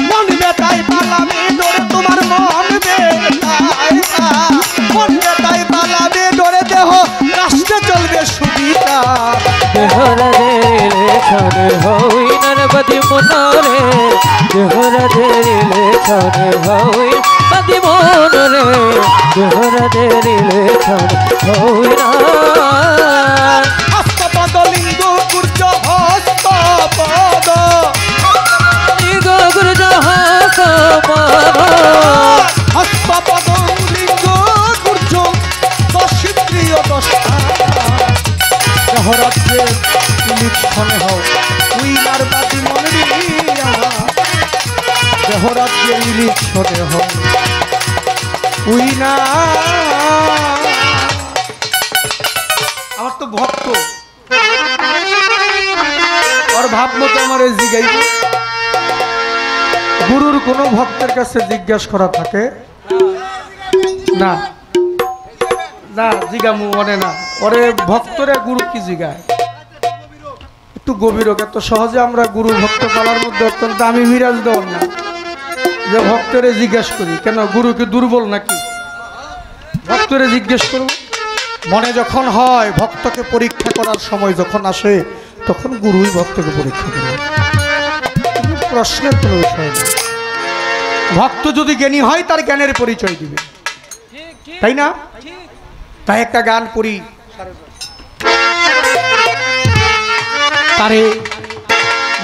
মন বেতাই পালাবে ডরে তোমার মন বেতাই, মন বেতাই পালাবে ডরে দেহ রাষ্ট্রে চলবে সুবিধা। দেহরা জেরিলে ছাড়ে হই না বাদি মনরে, দেহরা জেরিলে ছাড়ে হই বাদি মনরে, দেহরা জেরিলে ছাড়ে হই না। হস্তপদ লিঙ্গ গুর্জ হস্তপদ, লিঙ্গ গুরুজ হস্তপদ, হস্তপদ লিঙ্গ গুর্জ দশিন্দ্রিয় দশা। দেহরাজ্যে ইলিক্ষণে হও উইনার বাদি মনরি আমার, দেহরাজ্যে ইলিক্ষণে হও উইনা। আমার তো ভক্ত, ওর ভাব মতো আমার জিগাইব। গুরুর কোনো ভক্তের কাছে জিজ্ঞাসা করা থাকে না, না জিগামু মনে না। ওরে ভক্তরে গুরু কি জিগায়, একটু গভীর হোক। এত সহজে আমরা গুরু ভক্ত পালার মধ্যে অত্যন্ত আমি মিরাজ দেওয়ার না যে ভক্তরে জিজ্ঞাসা করি কেন, গুরু কি দুর্বল নাকি? ভক্তরে জিজ্ঞেস করব। মনে যখন হয় ভক্তকে পরীক্ষা করার সময় যখন আসে, তখন গুরুই ভক্তকে পরীক্ষা করে, প্রশ্নের কোনো বিষয় নেই। ভক্ত যদি জ্ঞানী হয় তার জ্ঞানের পরিচয় দিবে, তাই না? তাই একটা গান করি, তারে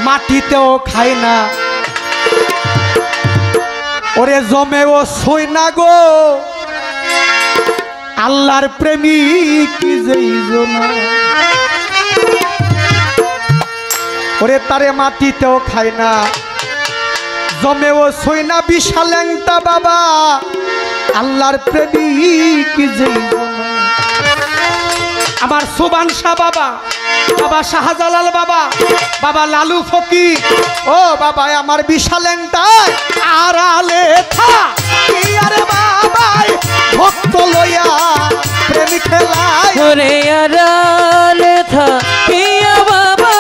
মাটিতেও খায় না, ওরে জমেও সই না গো, আল্লাহর প্রেমিক যেই জনা। ওরে তারে মাটিতেও খায় না, জমেও সই না, বিশাল একটা বাবা আল্লাহর প্রেমিক যেই জনা। আমার সুবান শাহ বাবা বাবা শাহজালাল বাবা, বাবা লালু ফকির, ও বাবা আমার বিশাল এংটায় আড়ালে থা কি আরে বাবাই ভক্ত লইয়া প্রেম খেলায় ওরে আড়ালে থাকিয়া বাবা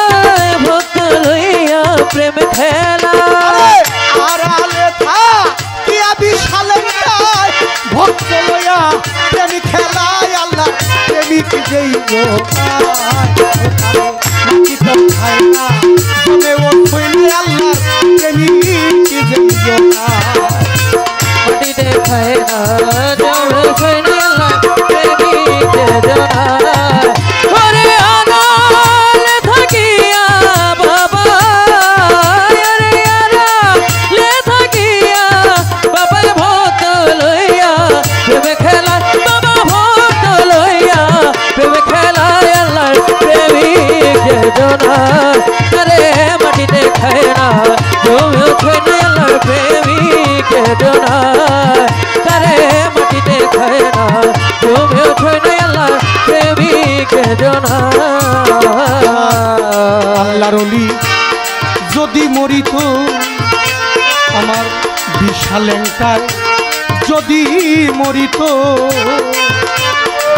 ভক্ত লইয়া প্রেম খেলা আরে আড়ালে থা কি বিশাল এংটায় ভক্ত লইয়া প্রেম খেলায় আল্লাহ প্রেমিক যেই গো মাটি তো খায় না জমে ও কইলে আল্লাহ প্রেমিক যেই গো মাটিতে খায় না জমে খাইলে আল্লাহ প্রেমিক জনায় ওরে আড়ালে থাকিয়া বাবা ওরে আড়ালে থাকিয়া বাবা ভক্ত লইয়া প্রেম খেলা বাবা ভক্ত লইয়া প্রেম খেলা আল্লাহ প্রেমিক জনায় আরে মাটিতে খায় না জমে খাইলে আল্লাহ প্রেমিক জনায় তারে মাটিতে খায় না জমে খাইলে আল্লাহ প্রেমিক জনায় আল্লাহর ওলি যদি মরিত আমার বিশাল এংটায় যদি মরিত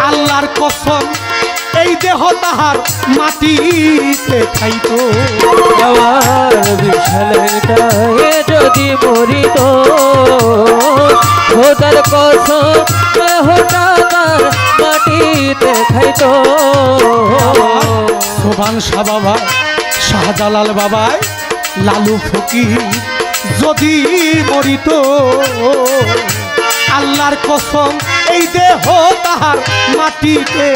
আল্লাহর কসম এই দেহ তাহার মাটিতে খাইতো আমার বিশালটায় যদি মরিত খোদার কসম দেহটা তার মাটিতে খাইতো সোভান শাহ বাবা শাহজালাল বাবাই লালু ফকির যদি মরিত আল্লাহর কসম এই দেহ তাহার মাটিতে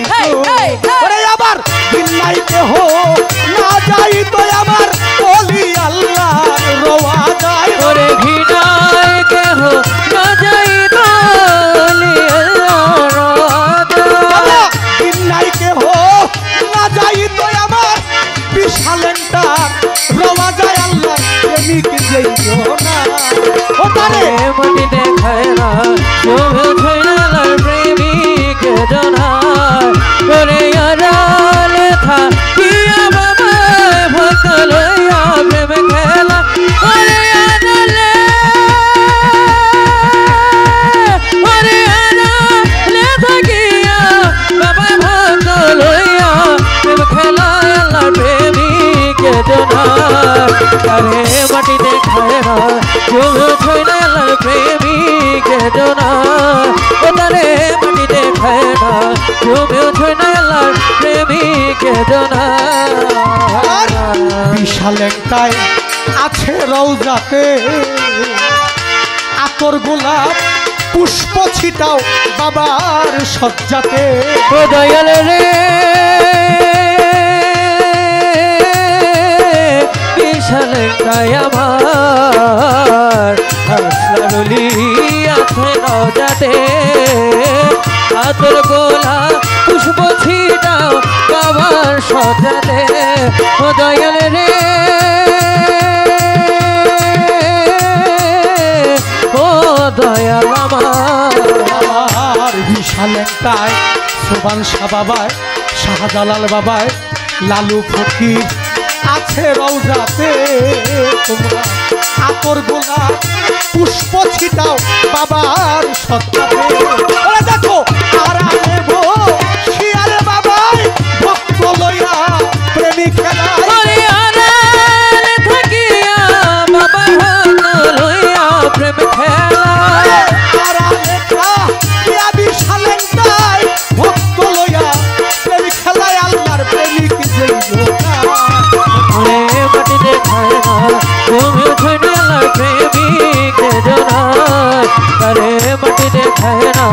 খাইতো। ওরে আবার দিল্লাই দেহ না যাইতো আমার বলি আল্লাহ রওয়া যায় ওরে ঘৃণায় কেহ না যাইত দিল্লাই দেহ না যাইতো আমার বিশালেন্টা রওয়া যায় আল্লাহ প্রেমিক যেই না ও তারে মাটিতে খায় না জমে খাইলে প্রেমিক জনায় ওরে আড়ালে থাকিয়া বাবা ভক্ত লইয়া প্রেম খেলা ওরে আড়ালে থাকিয়া বাবা ভক্ত লইয়া প্রেম খেলা আল্লাহ প্রেমিক জনায় আরে মাটিতে খায় না জমে খাইলে আল্লাহ প্রেমিক জনায় ও তারে মাটিতে খায় না জমে খাইলে আল্লাহ প্রেমিক জনায় বিশাল একটাই আছে রওজাতে আতর গোলাপ পুষ্প ছিটাও বাবার সজ্জাতে ও দয়াল রে বিশাল গায় আমার আসলালি আছে নজাতে আতর গোলা পুষ্প ছিটাও বাবার সজাতে ও দয়াল রে ও দয়াল আমার বিশাল একটাই সোবান শাহ বাবায় শাহজালাল বাবায় লালু ফকির আছে রওজাতে তোমরা আতর গোলাপ পুষ্প ছিটাও বাবার সজ্জাতে ওরা দেখো আর আনেব শিয়ার বাবায় ভক্ত লইয়া প্রেমিক খেলায় ওরে আড়ালে থাকিয়া বাবা ভক্ত লইয়া প্রেম খেলা আর লেখা ইয়া বিশাল একটাই ভক্ত লইয়া প্রেমিক খেলায় আল্লাহর প্রেমিক যেই লোকা ওরে মাটিতে খায় না তুমি খাইলে আল্লাহ প্রেমিক জনায় আরে মাটিতে খায় না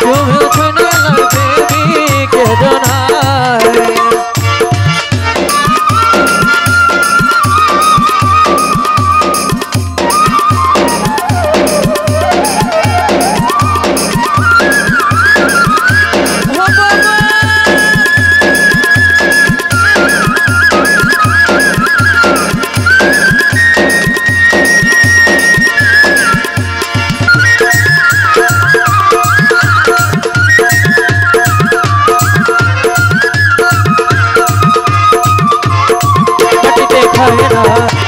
তুমি খাইলে আল্লাহ প্রেমিক জনায় দেখায় না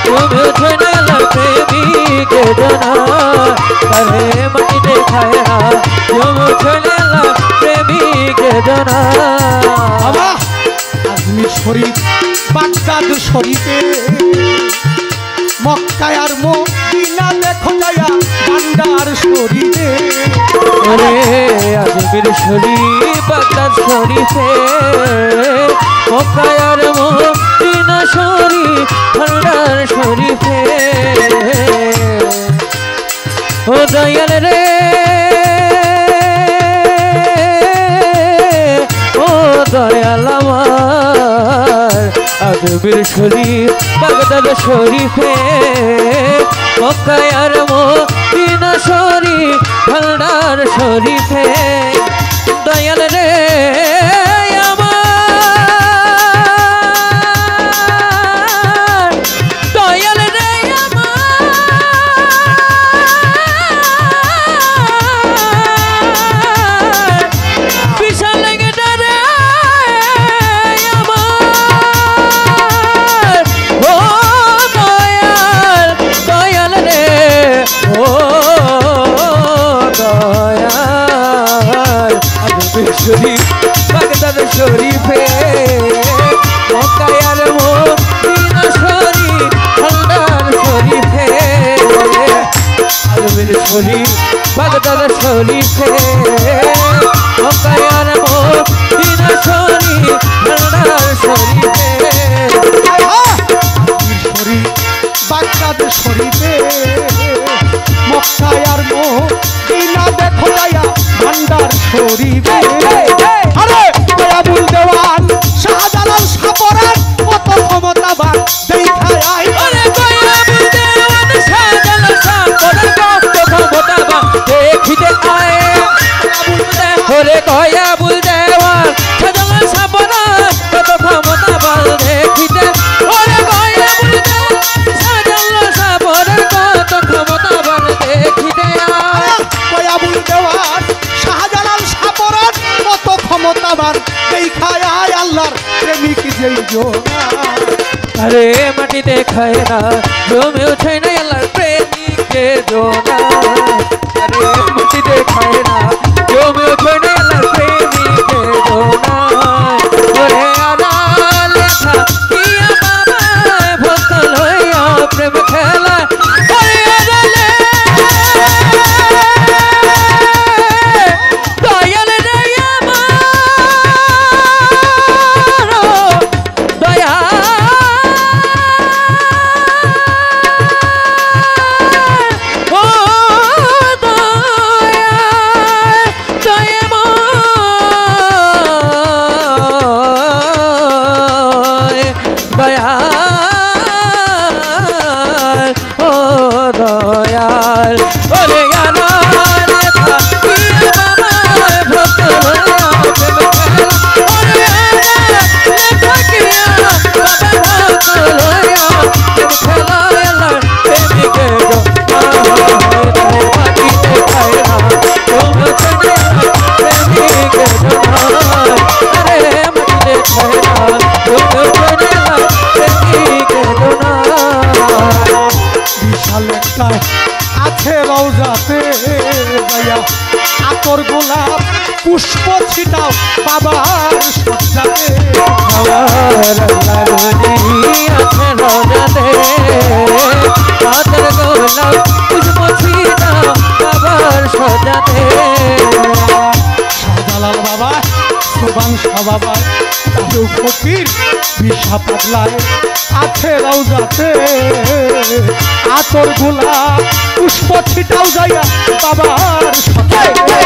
তুমি ছেলে প্রেমিক জানা তারে মাটি দেখায় না তুমি ছেলে প্রেমিক জানা বাবা আজমির শরীফ বাগদাদ শরীফে মক্কায় আর মদিনা দেখো যায়া ভান্ডার শরীফে ওরে আজমির শরীফ বাগদাদ শরীফে মক্কায় আর মদিনা শরীফ ভান্ডার শরীফে ও দয়াল রে ও দয়াল আমার আজমির শরীফ বাগদাদ শরীফে মক্কায় আর মদিনা শরীফ ভান্ডার শরীফে দয়াল রে আমার দয়াল রে আমার বিশাল লাগে রে আমার ও দয়াল দয়াল রে ও দয়াল আজমির শরীফ বাগদাদ শরীফে মক্কায় আর মদিনা শরীফ ভান্ডার শরীফে আজমির শরীফ বাগদাদ শরীফে মক্কায় আর মদিনা শরীফ ভান্ডার শরীফে শরীফ বাগদাদ শরীফে মক্কায় আর মদিনা দেখো যায়া ভান্ডার শরীফে আরে দয়াবুল দেওয়ান শাহজালাল সাপরার কত ক্ষমতাবান দেখায় আই ওরে দয়াবুল দেওয়ান শাহজালাল সাপরার কত ক্ষমতাবান দেখিতে আয় ওরে দয়াবুল দেওয়ান শাহজালাল সাপরার কত ক্ষমতাবান দেখিতে ওরে দয়াবুল দেওয়ান শাহজালাল সাপরার কত ক্ষমতাবান দেখিতে আয় দয়াবুল দেওয়ান শাহজালাল সাপরার কত ক্ষমতাবান দেখায় আয় আল্লাহর প্রেমিক যেই জোনা আরে মাটি দেখায় না জমে উঠে না আল্লাহর প্রেমিকে জোনা আরে মাটি দেখায় না জমে উঠে না আল্লাহর প্রেমিকে জোনা ওরে আড়ালে থাকিয়া বাবা ভক্ত লইয়া প্রেম খেলা ওরে আড়ালে দয়াল রে আমার ও দয়া ও দয়া দয়া দয়াল ও দয়াল ওরে আনারে থাকিয়া বাবা ভক্ত লইয়া প্রেম খেলা ওরে আনারে থাকিয়া বাবা ভক্ত লইয়া প্রেম খেলা আল্লাহর প্রেমিকে গো মাটি দেখায় না তুমি ছেলে প্রেমিকে জোনা আরে মাটি দেখায় না তুমি ছেলে প্রেমিকে জোনা বিশাল একটা আছে রওজাতে যাইয়া আতর গোলাপ পুষ্প ছিটাও বাবার সজ্জাতে আমার লাগনি আছে রোজাতে আতর গোলাপ পুষ্প ছিটা বাবার সজাতে শাহজালাল বাবা সোবান শাহ বাবা তারও ফকির বিশা পাগলায় আছে রওজাতে আতর গোলাপ পুষ্প ছিটাও যাইয়া বাবার সজ্জাতে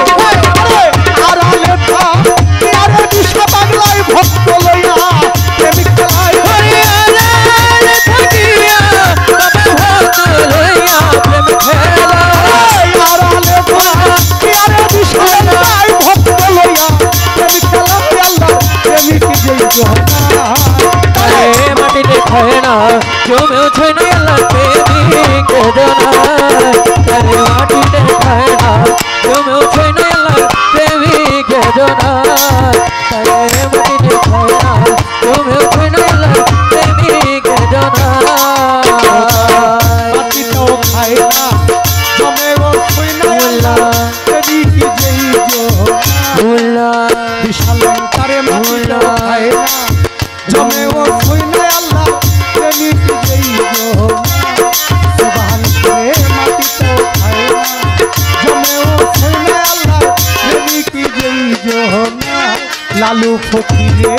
আড়ালে আরে বিশা পাগলায় ভক্ত লইয়া প্রেমিক খেলায় ওরে আড়ালে থাকিয়া বাবা ভক্ত লইয়া প্রেম খেলা আড়ালে আরে বিশা পাগলায় ভক্ত লইয়া প্রেমিক খেলায় আল্লাহ প্রেমিক যেই জোনা আরে মাটি দেখায় না জমে উঠে না আল্লাহর প্রেমিক জোনা আরে মাটি দেখায় না জমে উঠে না আল্লাহর প্রেমিক জোনা আরে মাটি দেখায় না জমে উঠে না আল্লাহর প্রেমিক জোনা ছই না আল্লাহ প্রেমিক যেই জোহনা বিশাল তারে মাটিতে খায় না জমেও ছই না আল্লাহ প্রেমিক যেই জোহনা সুবহান করে মাটিতে খায় না জমেও ছই না আল্লাহ প্রেমিক যেই জোহনা লালু ফকিরে